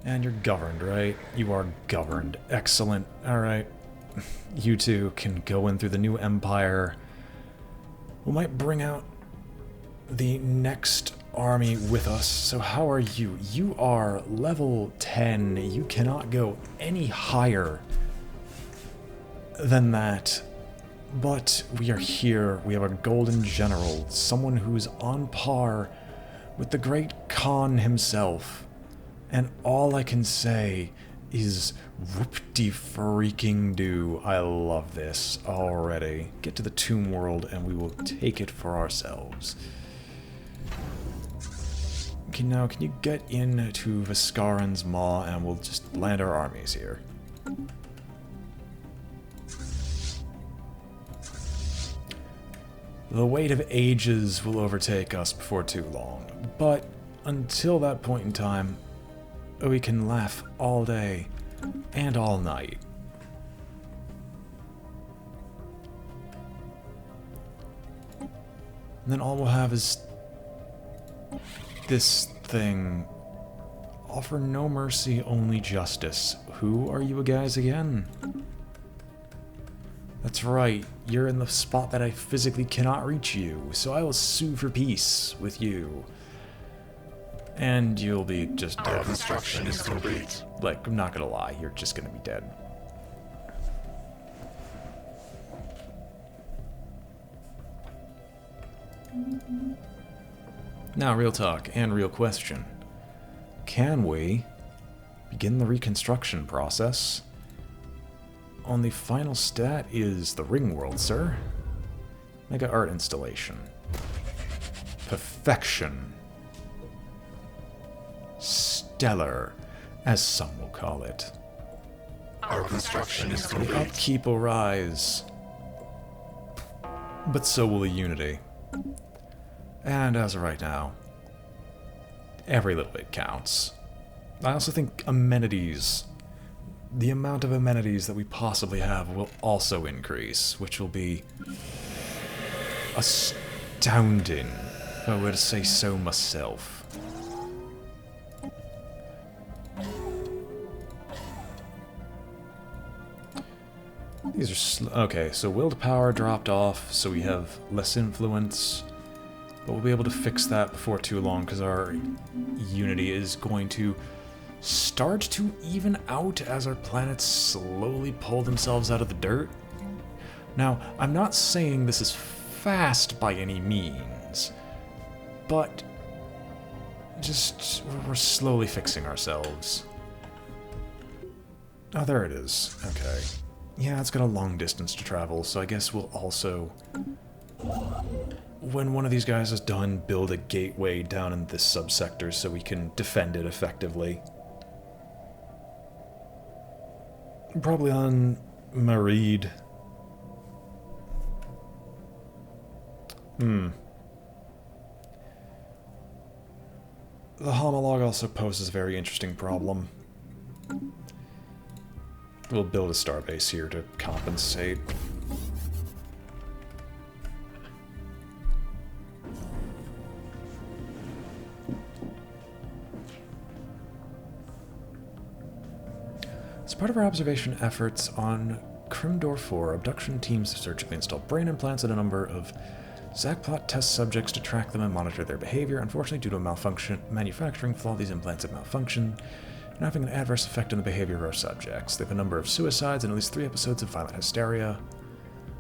And you're governed, right? You are governed. Excellent. Alright. You two can go in through the new empire. We might bring out the next army with us. So how are you? You are level 10. You cannot go any higher than that. But we are here. We have a golden general. Someone who's on par with the great Khan himself. And all I can say is whoop-de-freaking-do. I love this already. Get to the tomb world and we will take it for ourselves. Okay, now can you get into Viscaran's Maw and we'll just land our armies here. The weight of ages will overtake us before too long, but until that point in time, we can laugh all day and all night. And then all we'll have is this thing. Offer no mercy, only justice. Who are you guys again? That's right, you're in the spot that I physically cannot reach you, so I will sue for peace with you. And you'll be just dead. Our construction is complete. Like, I'm not gonna lie, you're just gonna be dead. Now, real talk and real question. Can we begin the reconstruction process? On the final stat is the ring world, sir. Mega art installation. Perfection. Stellar, as some will call it. Our construction is The complete. upkeep will rise, but so will the unity. And as of right now, every little bit counts. I also think amenities, the amount of amenities that we possibly have will also increase, which will be astounding, if I were to say so myself. These are okay, so willed power dropped off, so we have less influence. But we'll be able to fix that before too long, because our unity is going to start to even out as our planets slowly pull themselves out of the dirt. Now, I'm not saying this is fast by any means, but just we're slowly fixing ourselves. Oh, there it is. Okay. Yeah, it's got a long distance to travel, so I guess we'll also, when one of these guys is done, build a gateway down in this subsector so we can defend it effectively. Probably on Marid. The homolog also poses a very interesting problem. We'll build a starbase here to compensate. As part of our observation efforts on Crimdor 4, abduction teams have surgically installed brain implants in a number of Zakplot test subjects to track them and monitor their behavior. Unfortunately, due to a manufacturing flaw, these implants have malfunctioned and having an adverse effect on the behavior of our subjects. They have a number of suicides and at least 3 episodes of violent hysteria.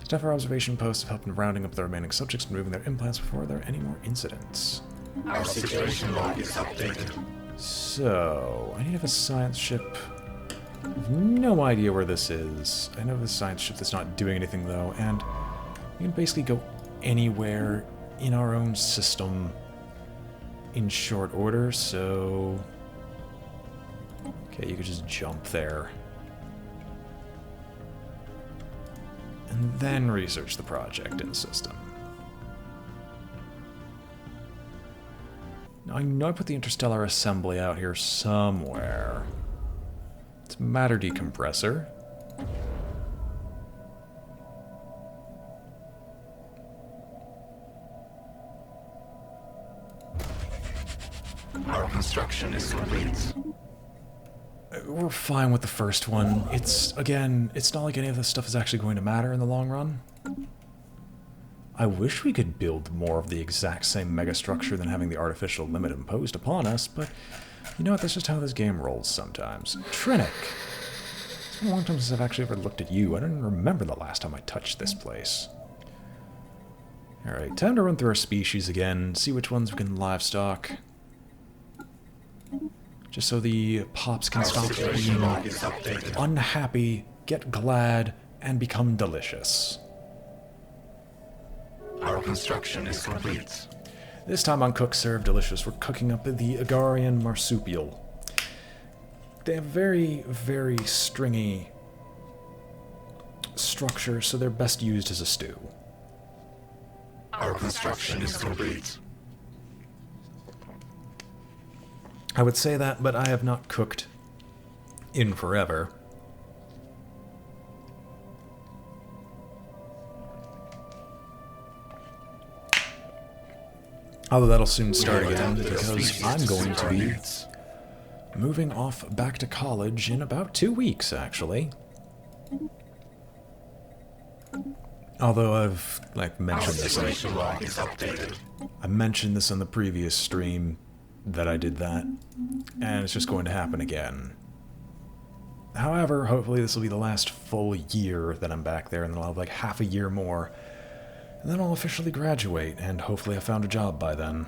Staff our observation posts have helped in rounding up the remaining subjects and removing their implants before there are any more incidents. Our situation log is updated. So, I need to have a science ship. I have no idea where this is. I know the science ship that's not doing anything though, and we can basically go anywhere in our own system in short order, so... Okay, you could just jump there. And then research the project in the system. Now, I know I put the interstellar assembly out here somewhere. It's matter decompressor. Our construction is complete. we're fine with the first one. Again, it's not like any of this stuff is actually going to matter in the long run. I wish we could build more of the exact same megastructure than having the artificial limit imposed upon us, but you know what, that's just how this game rolls sometimes. Trinic! It's been a long time since I've actually ever looked at you. I don't even remember the last time I touched this place. Alright, time to run through our species again, see which ones we can livestock. Just so the pops can stop being unhappy, get glad, and become delicious. Our construction is complete. This time on Cook Serve Delicious, we're cooking up the Agarian marsupial. They have very, very stringy structure, so they're best used as a stew. Our construction is complete. I would say that, but I have not cooked in forever. Although that'll soon start again, because I'm going to be moving off back to college in about 2 weeks, actually. Although I've, mentioned this. I mentioned this on the previous stream, that I did that, and it's just going to happen again. However, hopefully this will be the last full year that I'm back there, and then I'll have half a year more, and then I'll officially graduate, and hopefully I found a job by then.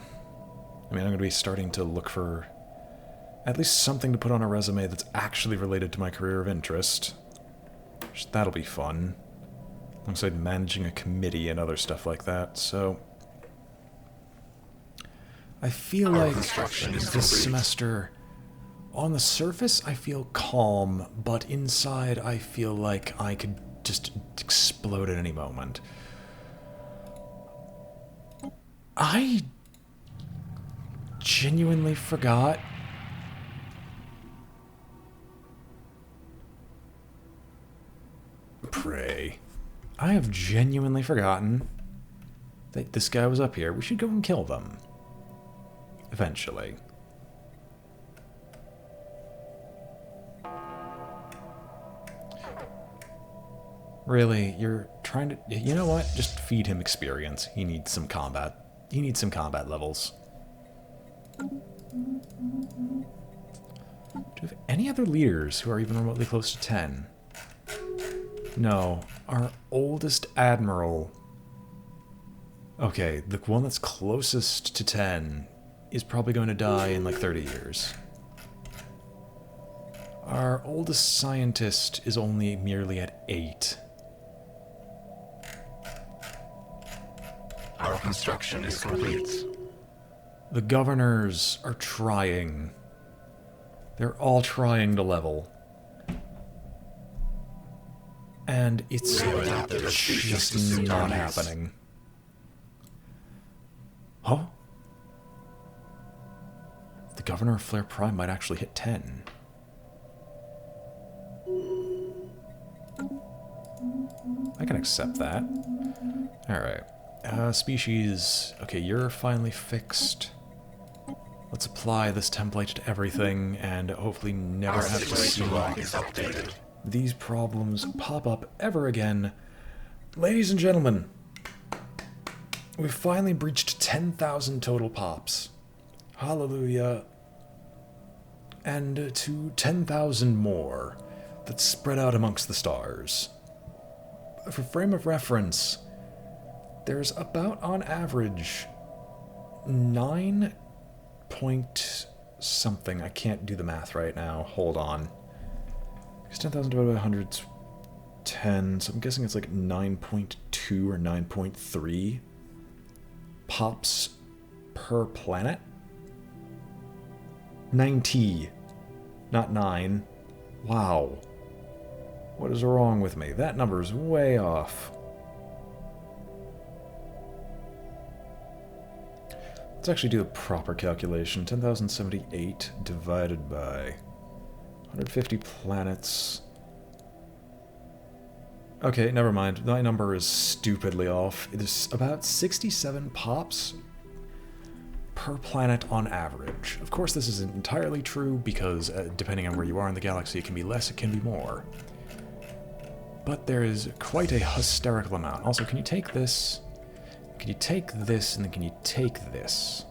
I mean, I'm going to be starting to look for at least something to put on a resume that's actually related to my career of interest. That'll be fun, alongside managing a committee and other stuff like that, so I feel like this semester, on the surface, I feel calm, but inside, I feel like I could just explode at any moment. I genuinely forgot. Pray. I have genuinely forgotten that this guy was up here. We should go and kill them. Eventually. Really, you're trying to... You know what? Just feed him experience. He needs some combat. He needs some combat levels. Do we have any other leaders who are even remotely close to 10? No. Our oldest admiral... Okay, the one that's closest to 10... is probably going to die in 30 years. Our oldest scientist is only merely at 8. Our construction is complete. The governors are trying. They're all trying to level. And it's just not happening. Huh? The governor of Flare Prime might actually hit 10. I can accept that. Alright. Species... Okay, you're finally fixed. Let's apply this template to everything, and hopefully never have to see these problems pop up ever again. Ladies and gentlemen, we've finally breached 10,000 total pops. Hallelujah. And to 10,000 more that spread out amongst the stars. For frame of reference, there's about, on average, 9 point something. I can't do the math right now. Hold on. Because 10,000 divided by 100 is 10, so I'm guessing it's 9.2 or 9.3 pops per planet. 90, not 9. Wow. What is wrong with me? That number is way off. Let's actually do a proper calculation. 10,078 divided by 150 planets. Okay, never mind. My number is stupidly off. It is about 67 pops per planet on average. Of course, this isn't entirely true because depending on where you are in the galaxy, it can be less, it can be more. But there is quite a hysterical amount. Also, can you take this? Can you take this, and then can you take this?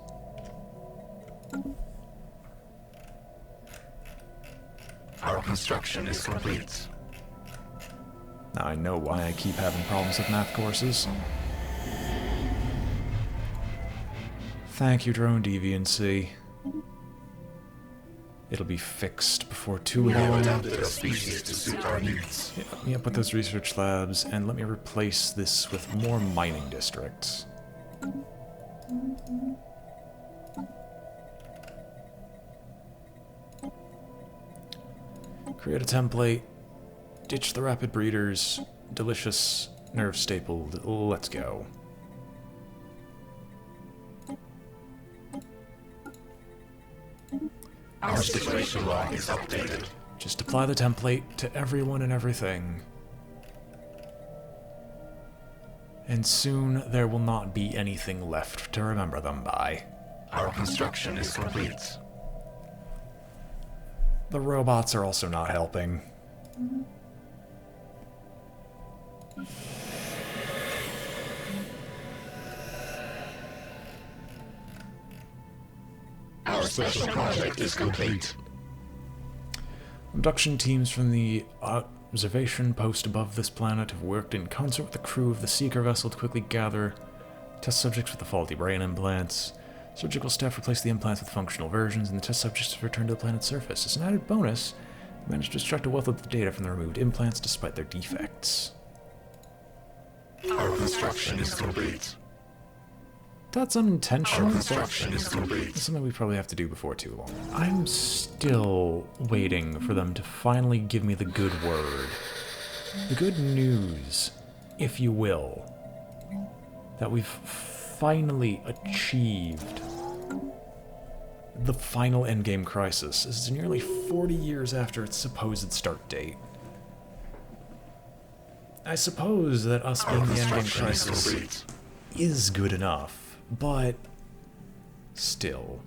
Our construction is complete. Now I know why I keep having problems with math courses. Thank you, drone deviancy. It'll be fixed before too We have long. adapted our species to suit our needs. Yeah, let me up with those research labs, and let me replace this with more mining districts. Create a template. Ditch the rapid breeders. Delicious, nerve stapled. Let's go. Our situation log is updated. Just apply the template to everyone and everything. And soon there will not be anything left to remember them by. Our construction is complete. The robots are also not helping. Our special project is complete. Abduction teams from the observation post above this planet have worked in concert with the crew of the Seeker vessel to quickly gather test subjects with the faulty brain implants. Surgical staff replaced the implants with functional versions, and the test subjects have returned to the planet's surface. As an added bonus, they managed to extract a wealth of the data from the removed implants despite their defects. Our construction is complete. That's unintentional, Our but construction is complete. it's something we probably have to do before too long. I'm still waiting for them to finally give me the good word. The good news, if you will, that we've finally achieved the final endgame crisis. This is nearly 40 years after its supposed start date. I suppose that us being the endgame Construction is crisis complete. is good enough, but still.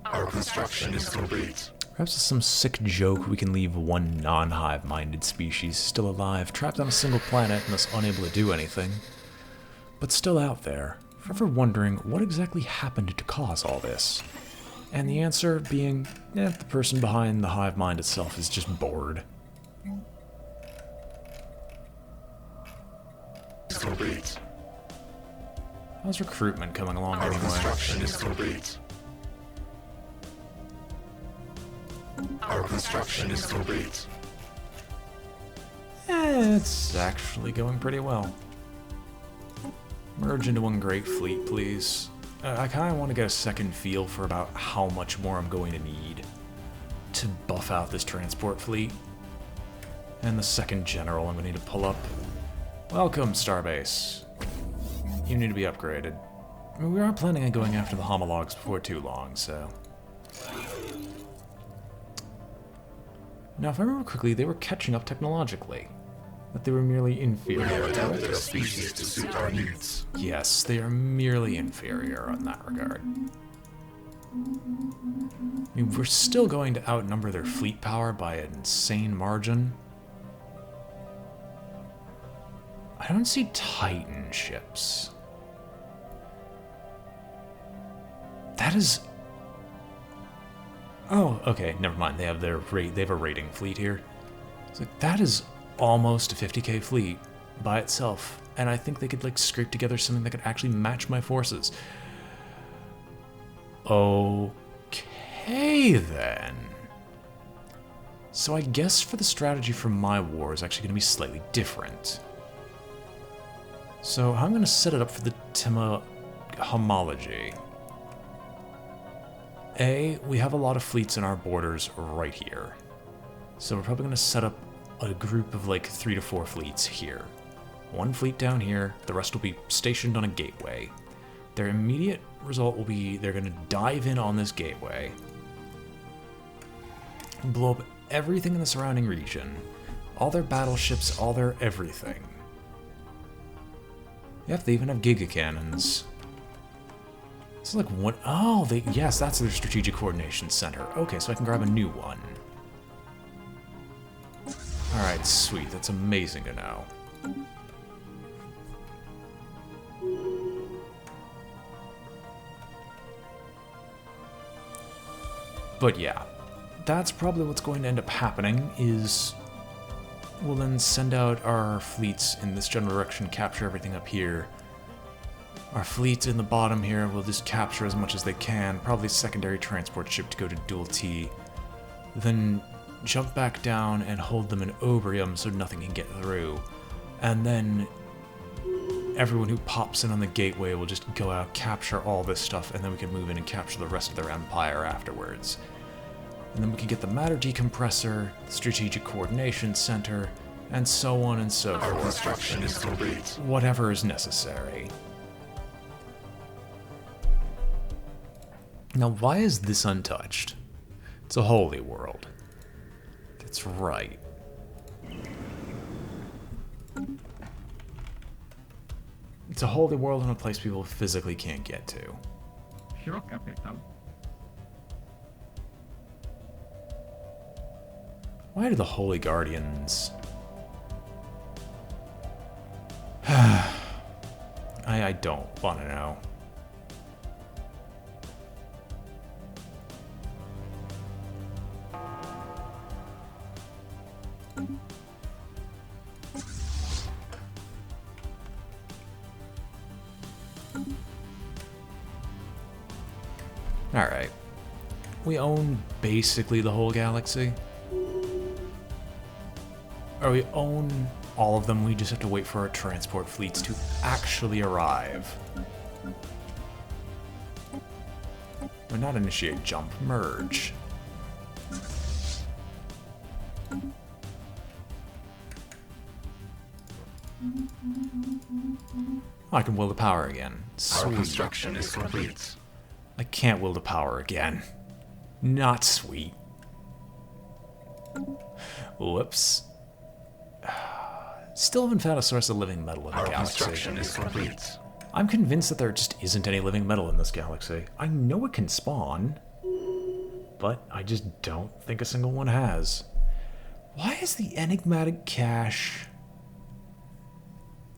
Our construction is complete. Perhaps it's some sick joke we can leave one non-hive-minded species still alive, trapped on a single planet and thus unable to do anything, but still out there, forever wondering what exactly happened to cause all this. And the answer being, the person behind the hive mind itself is just bored. Is complete. How's recruitment coming along Our anyway? construction is complete. Our construction is complete. It's actually going pretty well. Merge into one great fleet, please. I kind of want to get a second feel for about how much more I'm going to need to buff out this transport fleet. And the second general I'm going to need to pull up. Welcome, Starbase. You need to be upgraded. I mean, we are planning on going after the homologs before too long, so... Now, if I remember correctly, they were catching up technologically. That they were merely inferior. We have adapted our species to suit our needs. Yes, they are merely inferior in that regard. I mean, we're still going to outnumber their fleet power by an insane margin. I don't see Titan ships. That is... Oh, okay, never mind. They have their they have a raiding fleet here. It's like, that is almost a 50k fleet by itself, and I think they could like scrape together something that could actually match my forces. Okay then. So I guess for the strategy for my war is actually going to be slightly different. So I'm going to set it up for the homology. We have a lot of fleets in our borders right here. So we're probably going to set up a group of like 3 to 4 fleets here. One fleet down here, the rest will be stationed on a gateway. Their immediate result will be they're going to dive in on this gateway, blow up everything in the surrounding region, all their battleships, all their everything. Yep, they even have Giga Cannons. It's like what? Oh, yes, that's their strategic coordination center. Okay, so I can grab a new one. All right, sweet. That's amazing to know. But yeah, that's probably what's going to end up happening is we'll then send out our fleets in this general direction, capture everything up here. Our fleets in the bottom here will just capture as much as they can, probably a secondary transport ship to go to Dual T. Then jump back down and hold them in Obrium so nothing can get through. And then everyone who pops in on the gateway will just go out, capture all this stuff, and then we can move in and capture the rest of their empire afterwards. And then we can get the matter decompressor, the strategic coordination center, and so on and so forth. Our construction is complete. Whatever is necessary. Now, why is this untouched? It's a holy world. That's right. It's a holy world in a place people physically can't get to. Sure, Captain. Why do the Holy Guardians... I don't want to know. Alright. We own basically the whole galaxy. Or we own all of them, we just have to wait for our transport fleets to actually arrive. Or not initiate jump, merge. I can will the power again. Our Sweet. construction is complete. I can't will the power again. Not sweet. Whoops. Still haven't found a source of living metal in the Our galaxy. construction is complete. I'm convinced that there just isn't any living metal in this galaxy. I know it can spawn, but I just don't think a single one has. Why is the enigmatic cache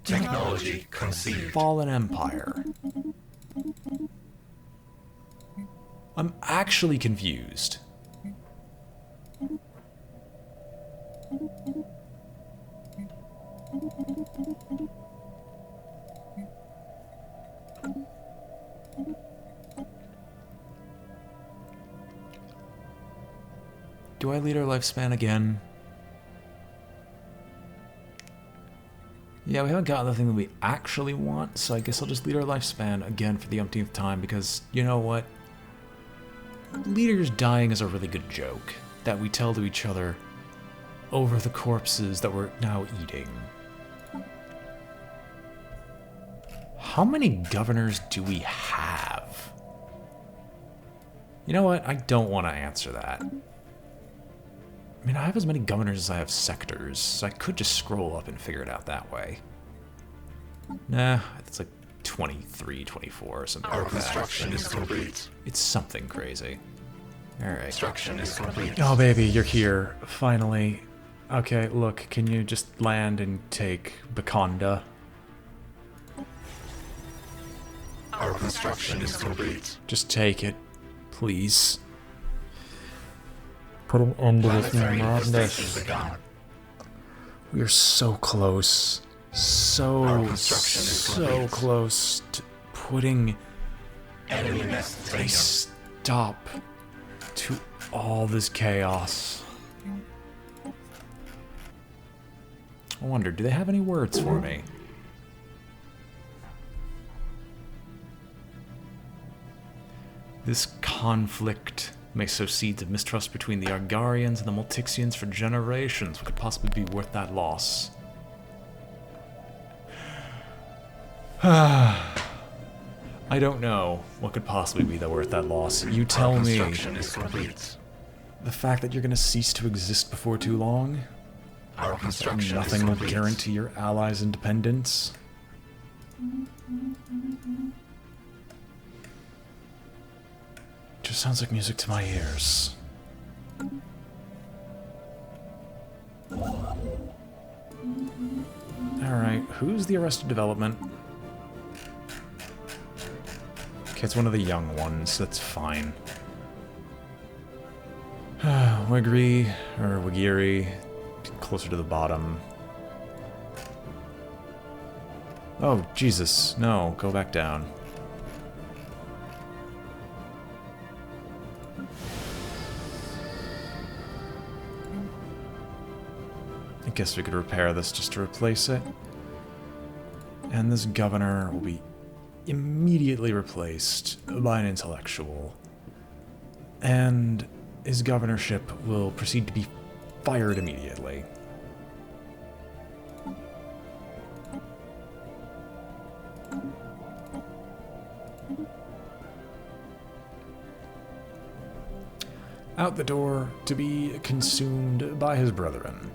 Technology conceived. Fallen Empire? I'm actually confused. Do I lead our lifespan again? Yeah, we haven't gotten the thing that we actually want, so I guess I'll just lead our lifespan again for the umpteenth time, because, you know what? Leaders dying is a really good joke that we tell to each other over the corpses that we're now eating. How many governors do we have? You know what? I don't want to answer that. I mean, I have as many governors as I have sectors, so I could just scroll up and figure it out that way. Nah, it's like 23, 24 or something Our like that. construction is complete. It's something crazy. Alright. Construction is complete. Oh, baby, you're here. Finally. Okay, look, can you just land and take Bakonda? Our construction is complete. Just take it, please. Put an end to this Planetary madness. infestation begun. We are so close. Our construction is So complete. close to putting Enemy nest a taken. stop to all this chaos. I wonder, do they have any words for me? This conflict may sow seeds of mistrust between the Argarians and the Multixians for generations. What could possibly be worth that loss? I don't know what could possibly be worth that loss. You tell me. Construction is complete. The fact that you're going to cease to exist before too long? Our construction Nothing is will complete. guarantee your allies' independence? Just sounds like music to my ears. Alright, who's the Arrested Development? Okay, it's one of the young ones, that's fine. Wigri, or Wigiri, closer to the bottom. Oh, Jesus, no, go back down. I guess we could repair this just to replace it. And this governor will be immediately replaced by an intellectual. And his governorship will proceed to be fired immediately. Out the door to be consumed by his brethren.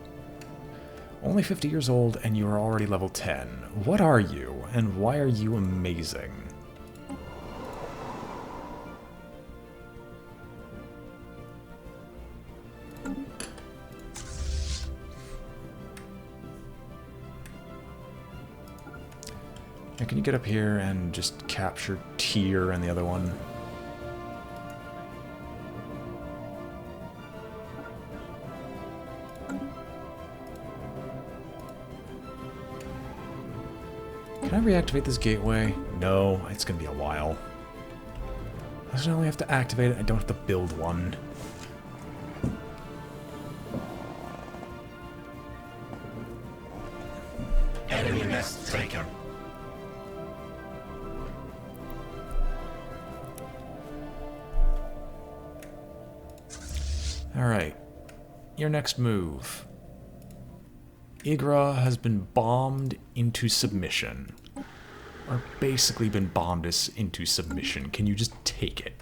Only 50 years old and you are already level 10. What are you, and why are you amazing? Now, can you get up here and just capture Tyr and the other one? Can I reactivate this gateway? No, it's gonna be a while. I just only have to activate it, I don't have to build one. Enemy nest taken. Alright. Your next move. Igra has been bombed into submission. Or basically been bombed us into submission. Can you just take it?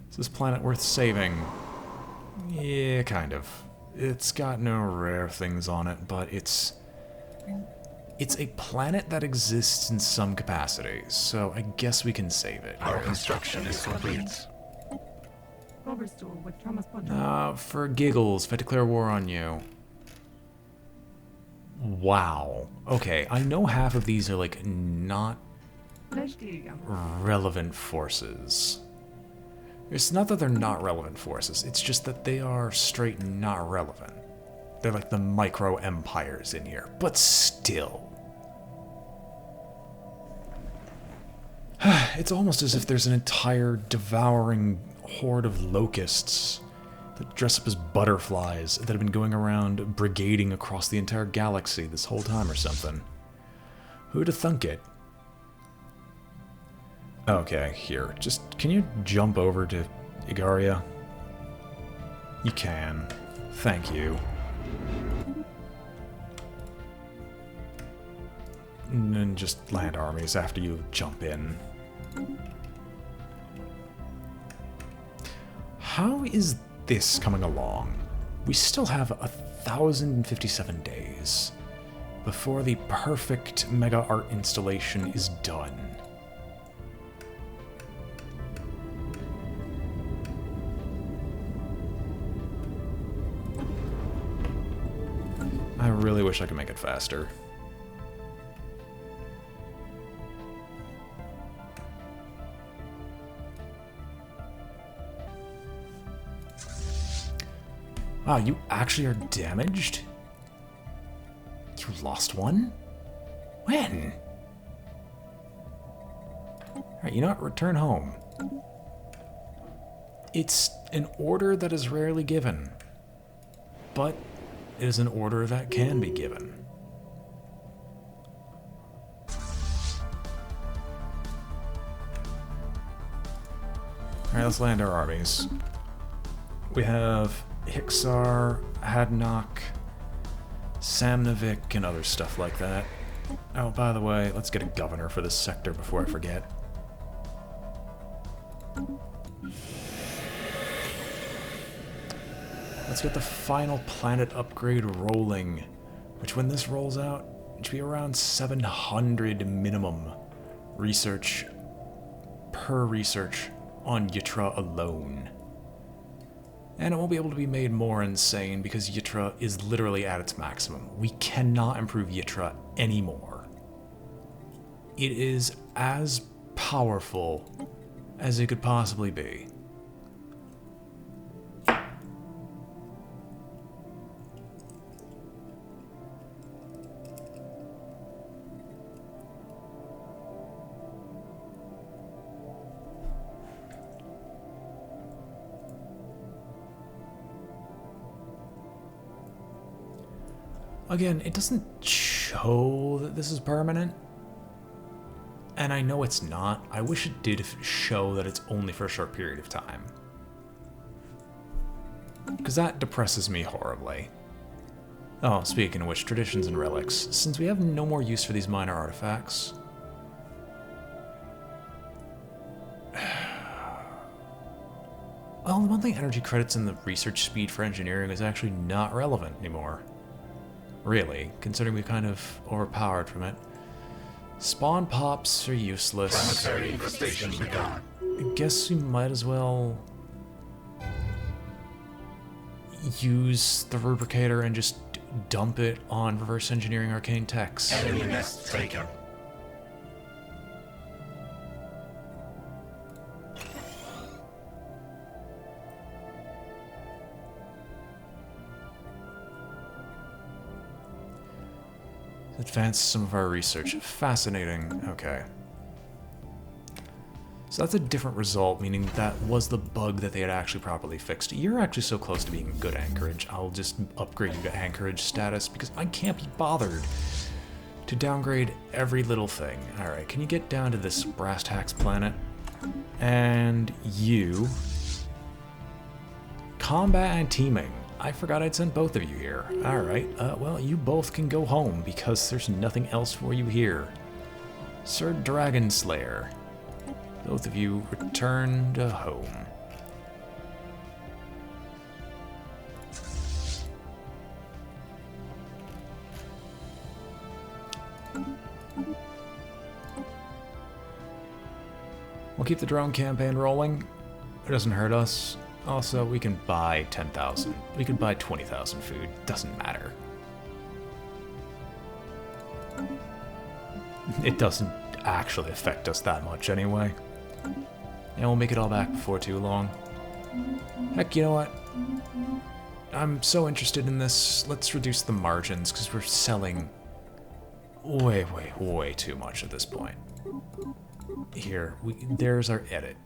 Is this planet worth saving? Yeah, kind of. It's got no rare things on it, but it's a planet that exists in some capacity, so I guess we can save it. Our construction is complete. For giggles, if I declare war on you. Wow. Okay, I know half of these are, like, not relevant forces. It's not that they're not relevant forces, it's just that they are straight not relevant. They're like the micro-empires in here, but still. It's almost as if there's an entire devouring horde of locusts that dress up as butterflies that have been going around brigading across the entire galaxy this whole time or something. Who'd have thunk it? Okay, here. Just, can you jump over to Igaria? You can. Thank you. And then just land armies after you jump in. How is this coming along? We still have 1,057 days before the perfect mega art installation is done. I really wish I could make it faster. Wow, you actually are damaged? You lost one? When? Alright, you know what? Return home. It's an order that is rarely given, but it is an order that can be given. Alright, let's land our armies. We have Hixar, Hadnock, Samnavik, and other stuff like that. Oh, by the way, let's get a governor for this sector before I forget. Let's get the final planet upgrade rolling, which when this rolls out, it should be around 700 minimum research per research on Ytra alone. And it won't be able to be made more insane because Ytra is literally at its maximum. We cannot improve Ytra anymore. It is as powerful as it could possibly be. Again, it doesn't show that this is permanent. And I know it's not. I wish it did show that it's only for a short period of time. Because that depresses me horribly. Oh, speaking of which, traditions and relics. Since we have no more use for these minor artifacts... Well, the monthly energy credits and the research speed for engineering is actually not relevant anymore. Really, considering we kind of overpowered from it. Spawn pops are useless. Planetary infestation begun. I guess we might as well use the rubricator and just dump it on reverse engineering arcane techs. Enemy nest taken. Advance some of our research. Fascinating. Okay. So that's a different result, meaning that was the bug that they had actually properly fixed. You're actually so close to being good anchorage. I'll just upgrade you to anchorage status because I can't be bothered to downgrade every little thing. Alright, can you get down to this brass tacks planet? And you... Combat and teaming. I forgot I'd sent both of you here. Alright, well, you both can go home because there's nothing else for you here. Sir Dragon Slayer. Both of you return to home. We'll keep the drone campaign rolling. It doesn't hurt us. Also, we can buy 10,000. We could buy 20,000 food. Doesn't matter. It doesn't actually affect us that much anyway. And we'll make it all back before too long. Heck, you know what? I'm so interested in this. Let's reduce the margins because we're selling way too much at this point. Here, there's our edit.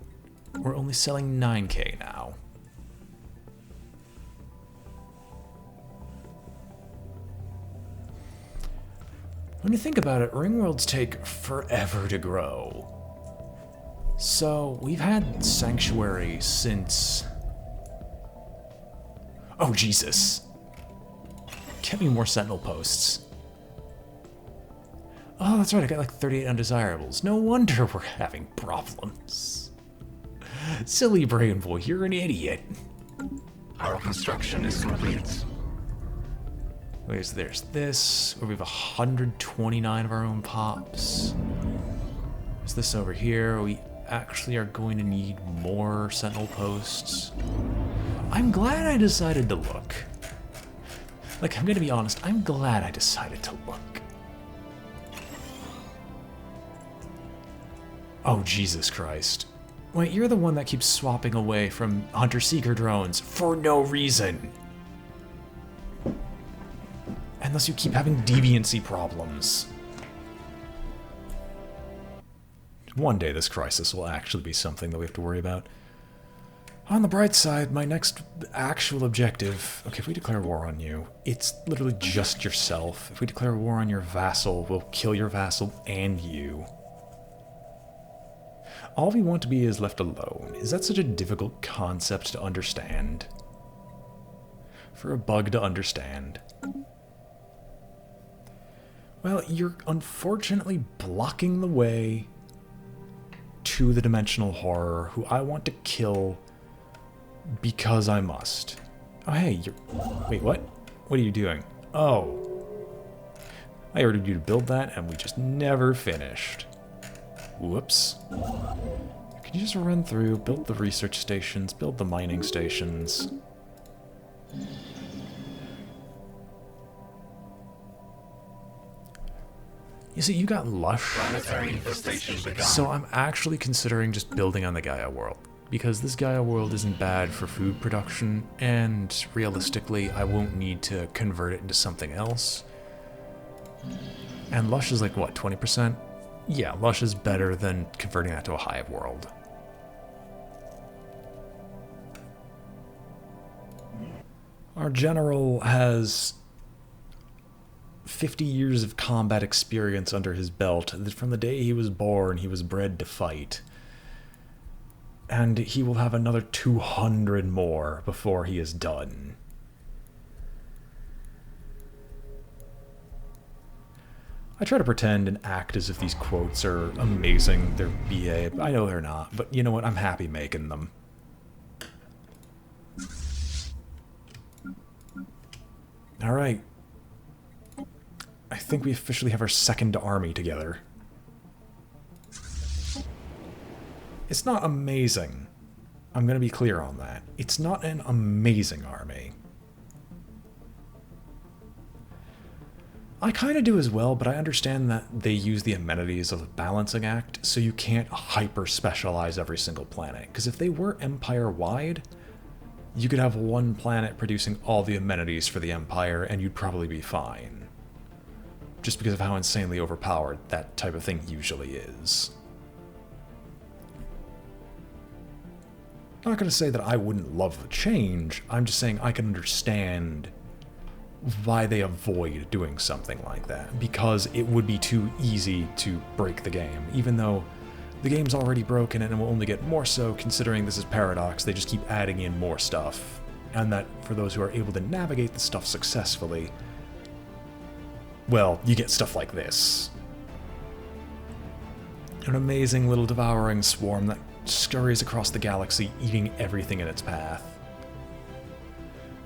We're only selling 9K now. When you think about it, Ringworlds take forever to grow. So, we've had Sanctuary since... Oh, Jesus. Get me more Sentinel posts. Oh, that's right, I got like 38 undesirables. No wonder we're having problems. Silly BrainBoy, you're an idiot. Our construction is complete. There's this, where we have 129 of our own pops. There's this over here. We actually are going to need more Sentinel posts. I'm glad I decided to look. Like, I'm gonna be honest, I'm glad I decided to look. Oh, Jesus Christ. Wait, you're the one that keeps swapping away from Hunter-Seeker drones for no reason. Unless you keep having deviancy problems. One day this crisis will actually be something that we have to worry about. On the bright side, my next actual objective... Okay, if we declare war on you, it's literally just yourself. If we declare war on your vassal, we'll kill your vassal and you. All we want to be is left alone. Is that such a difficult concept to understand? For a bug to understand. Well, you're unfortunately blocking the way to the dimensional horror who I want to kill because I must. Oh, hey, you're... Wait, what? What are you doing? Oh. I ordered you to build that, and we just never finished. Whoops. Can you just run through, build the research stations, build the mining stations? You see, you got lush, Planetary infestation begun. so I'm actually considering just building on the Gaia world. Because this Gaia world isn't bad for food production, and realistically, I won't need to convert it into something else. And lush is like, what, 20%? Yeah, lush is better than converting that to a hive world. Our general has 50 years of combat experience under his belt. From the day he was born, he was bred to fight. And he will have another 200 more before he is done. I try to pretend and act as if these quotes are amazing. They're BA. I know they're not, but you know what? I'm happy making them. Alright. I think we officially have our second army together. It's not amazing. I'm going to be clear on that. It's not an amazing army. I kind of do as well, but I understand that they use the amenities of a balancing act, so you can't hyper-specialize every single planet. Because if they were Empire-wide, you could have one planet producing all the amenities for the Empire, and you'd probably be fine. Just because of how insanely overpowered that type of thing usually is. I'm not going to say that I wouldn't love the change, I'm just saying I can understand why they avoid doing something like that, because it would be too easy to break the game, even though the game's already broken and it will only get more so considering this is Paradox. They just keep adding in more stuff, and that for those who are able to navigate the stuff successfully, well, you get stuff like this. An amazing little devouring swarm that scurries across the galaxy, eating everything in its path.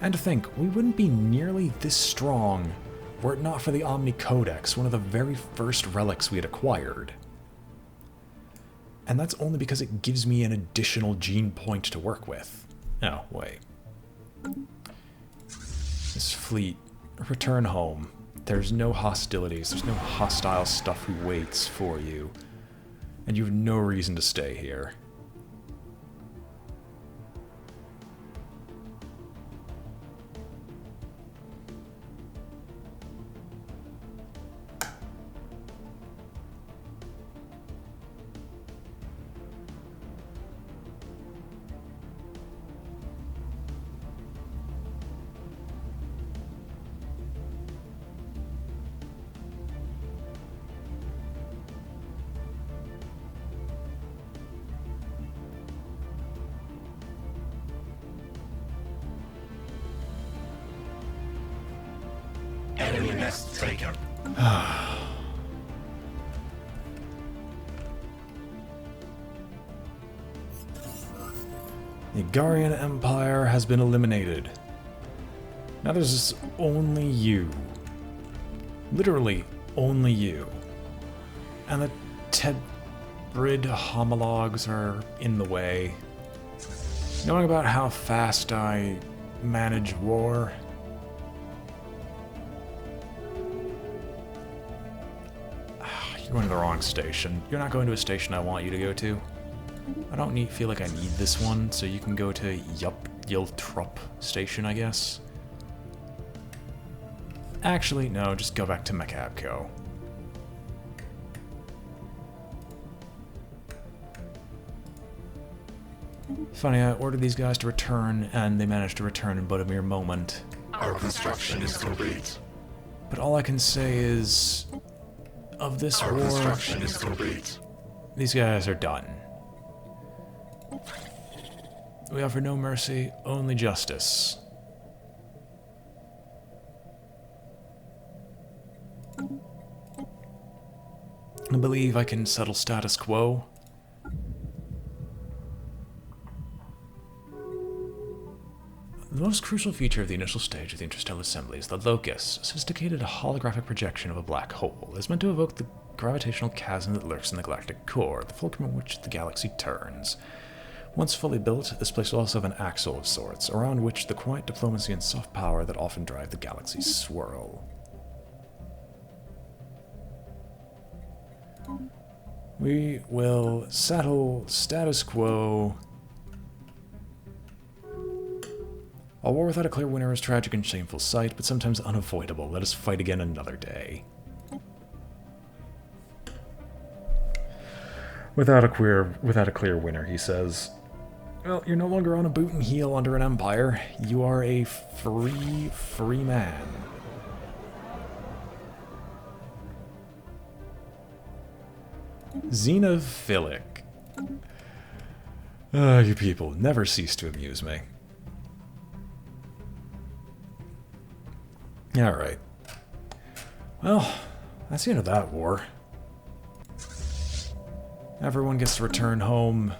And to think, we wouldn't be nearly this strong were it not for the Omni Codex, one of the very first relics we had acquired. And that's only because it gives me an additional gene point to work with. Oh, wait. This fleet, return home. There's no hostilities, there's no hostile stuff who waits for you. And you have no reason to stay here. Enemy nest taken. The Garian Empire has been eliminated. Now there's only you. Literally, only you. And the Tedbrid homologs are in the way. Knowing about how fast I manage war, you're going to the wrong station. You're not going to a station I want you to go to. I don't feel like I need this one, so you can go to Yiltrup station, I guess. Actually, no, just go back to Macabco. Funny, I ordered these guys to return, and they managed to return in but a mere moment. Our construction is complete. But all I can say is, of this Our war, construction is complete. these guys are done. We offer no mercy, only justice. I believe I can settle status quo. most crucial feature of the initial stage of the interstellar assembly is the locus, a sophisticated holographic projection of a black hole. It is meant to evoke the gravitational chasm that lurks in the galactic core, the fulcrum in which the galaxy turns. Once fully built, this place will also have an axle of sorts, around which the quiet diplomacy and soft power that often drive the galaxies swirl. We will settle status quo. A war without a clear winner is tragic and shameful sight, but sometimes unavoidable. Let us fight again another day. Without a clear winner, he says. Well, you're no longer on a boot and heel under an empire. You are a free man. Xenophilic. You people never cease to amuse me. Alright. Well, that's the end of that war. Everyone gets to return home.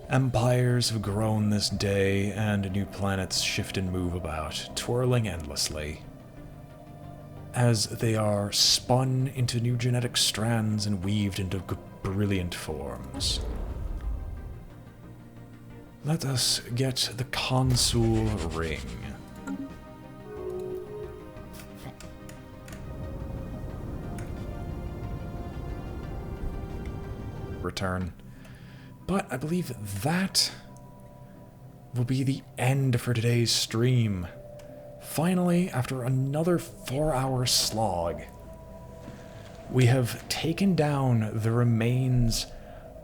Empires have grown this day, and new planets shift and move about, twirling endlessly, as they are spun into new genetic strands and weaved into brilliant forms. Let us get the Consul Ring. Return. But I believe that will be the end for today's stream. Finally, after another 4-hour slog, we have taken down the remains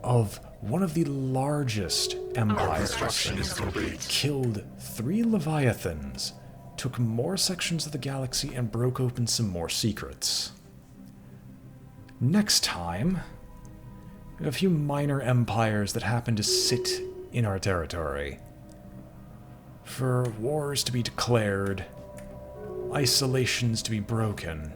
of one of the largest empires, construction is complete. killed 3 Leviathans, took more sections of the galaxy, and broke open some more secrets. Next time, we have a few minor empires that happen to sit in our territory. For wars to be declared, isolations to be broken.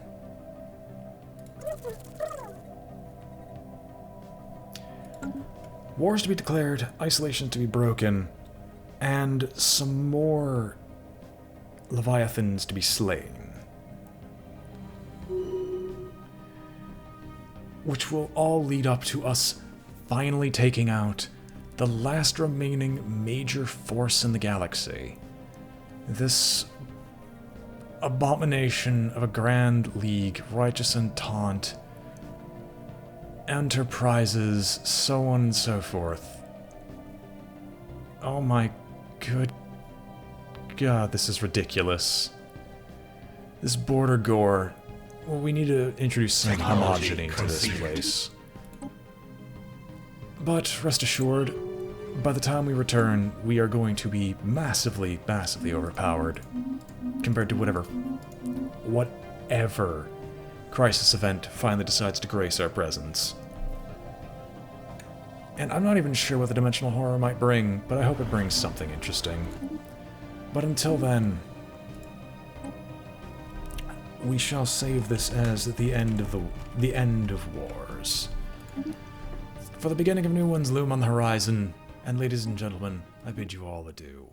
Wars to be declared, isolations to be broken, and some more Leviathans to be slain. Which will all lead up to us finally taking out the last remaining major force in the galaxy. This abomination of a Grand League, Righteous Entente, Enterprises, so on and so forth. Oh my good God, this is ridiculous. This border gore. Well, we need to introduce some homogeny to this place. But rest assured, by the time we return, we are going to be massively, massively overpowered compared to whatever crisis event finally decides to grace our presence. And I'm not even sure what the dimensional horror might bring, but I hope it brings something interesting. But until then, we shall save this as the end of wars. For the beginning of new ones loom on the horizon, and ladies and gentlemen, I bid you all adieu.